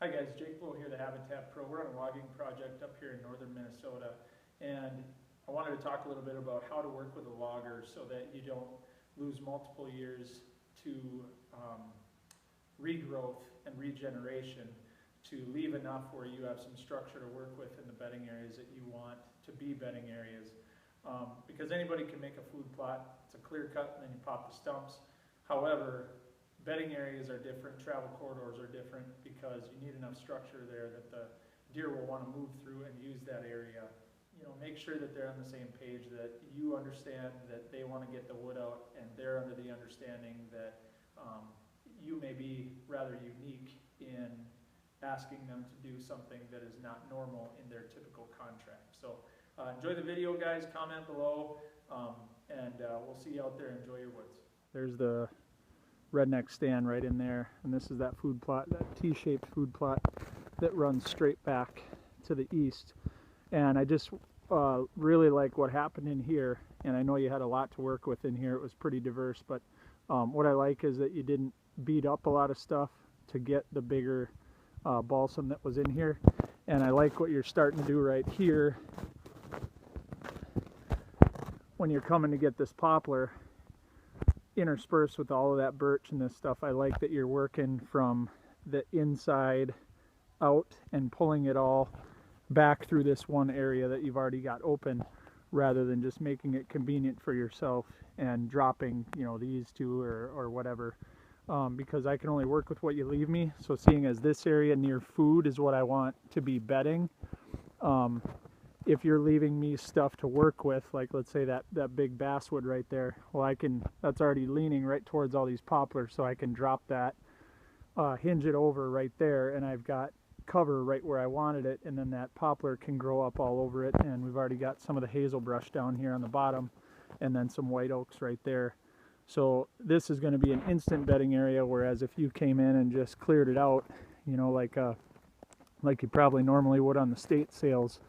Hi guys, Jake Blow here, the Habitat Pro. We're on a logging project up here in northern Minnesota, and I wanted to talk a little bit about how to work with a logger so that you don't lose multiple years to regrowth and regeneration, to leave enough where you have some structure to work with in the bedding areas that you want to be bedding areas. Because anybody can make a food plot. It's a clear cut and then you pop the stumps. However, bedding areas are different, travel corridors are different, because you need enough structure there that the deer will want to move through and use that area. You know, make sure that they're on the same page, that you understand that they want to get the wood out, and they're under the understanding that you may be rather unique in asking them to do something that is not normal in their typical contract. So enjoy the video, guys. Comment below, and we'll see you out there. Enjoy your woods. There's the redneck stand right in there, and this is that food plot, that T-shaped food plot that runs straight back to the east. And I just really like what happened in here, and I know you had a lot to work with in here. It was pretty diverse, but what I like is that you didn't beat up a lot of stuff to get the bigger balsam that was in here. And I like what you're starting to do right here when you're coming to get this poplar interspersed with all of that birch and this stuff. I like that you're working from the inside out and pulling it all back through this one area that you've already got open, rather than just making it convenient for yourself and dropping, you know, these two or whatever, because I can only work with what you leave me. So seeing as this area near food is what I want to be bedding, if you're leaving me stuff to work with, like let's say that big basswood right there, well, that's already leaning right towards all these poplars, so I can drop that, hinge it over right there, and I've got cover right where I wanted it, and then that poplar can grow up all over it. And we've already got some of the hazel brush down here on the bottom, and then some white oaks right there. So this is going to be an instant bedding area, whereas if you came in and just cleared it out, you know, like you probably normally would on the state sales,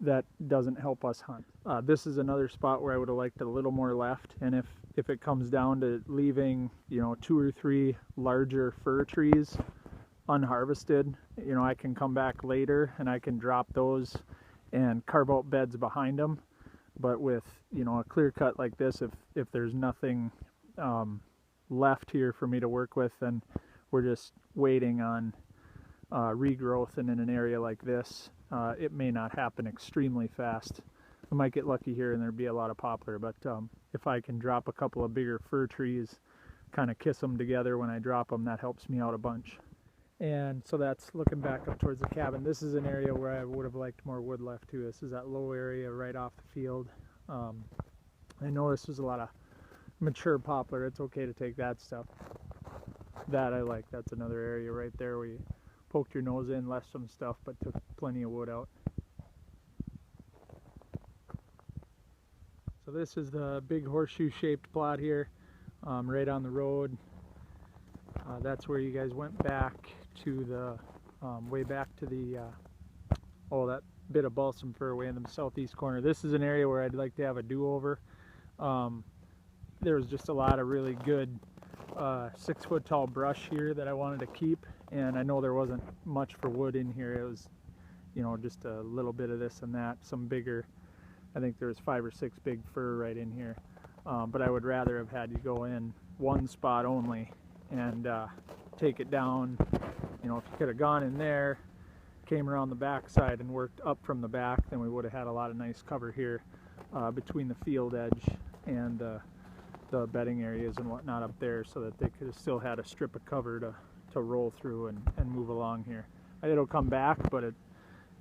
that doesn't help us hunt. This is another spot where I would have liked a little more left, and if it comes down to leaving, you know, 2 or 3 larger fir trees unharvested, you know, I can come back later and I can drop those and carve out beds behind them. But with, you know, a clear cut like this, if there's nothing left here for me to work with, then we're just waiting on regrowth. And in an area like this, it may not happen extremely fast. I might get lucky here and there'd be a lot of poplar, but if I can drop a couple of bigger fir trees, kind of kiss them together when I drop them, that helps me out a bunch. And so that's looking back up towards the cabin. This is an area where I would have liked more wood left too. This is that low area right off the field. I know this was a lot of mature poplar. It's okay to take that stuff. That I like. That's another area right there where you poked your nose in, left some stuff, but took plenty of wood out. So this is the big horseshoe shaped plot here, right on the road. That's where you guys went back to the, way back to the, that bit of balsam fir way in the southeast corner. This is an area where I'd like to have a do-over. There was just a lot of really good 6-foot tall brush here that I wanted to keep, and I know there wasn't much for wood in here. It was, you know, just a little bit of this and that, some bigger, I think there was 5 or 6 big fir right in here, but I would rather have had you go in one spot only and take it down. You know, if you could have gone in there, came around the back side and worked up from the back, then we would have had a lot of nice cover here between the field edge and the bedding areas and whatnot up there, so that they could have still had a strip of cover to roll through and move along here. It'll come back, but it,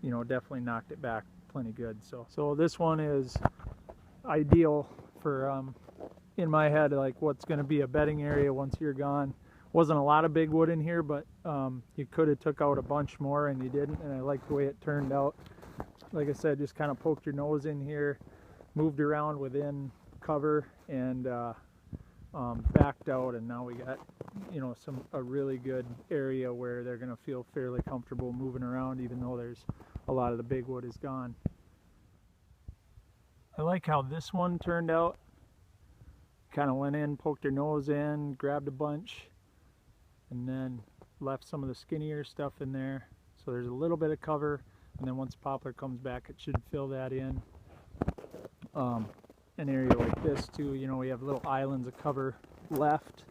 you know, definitely knocked it back plenty good. So this one is ideal for in my head, like what's going to be a bedding area once you're gone. Wasn't a lot of big wood in here, but you could have took out a bunch more and you didn't, and I like the way it turned out. Like I said, just kind of poked your nose in here, moved around within cover, and backed out, and now we got, you know, a really good area where they're going to feel fairly comfortable moving around, even though there's a lot of the big wood is gone. I like how this one turned out. Kind of went in, poked your nose in, grabbed a bunch, and then left some of the skinnier stuff in there. So there's a little bit of cover, and then once poplar comes back, it should fill that in. An area like this too, you know, we have little islands of cover left,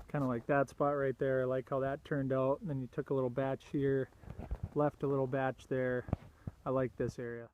kind of like that spot right there. I like how that turned out. And then you took a little batch here, left a little batch there. I like this area.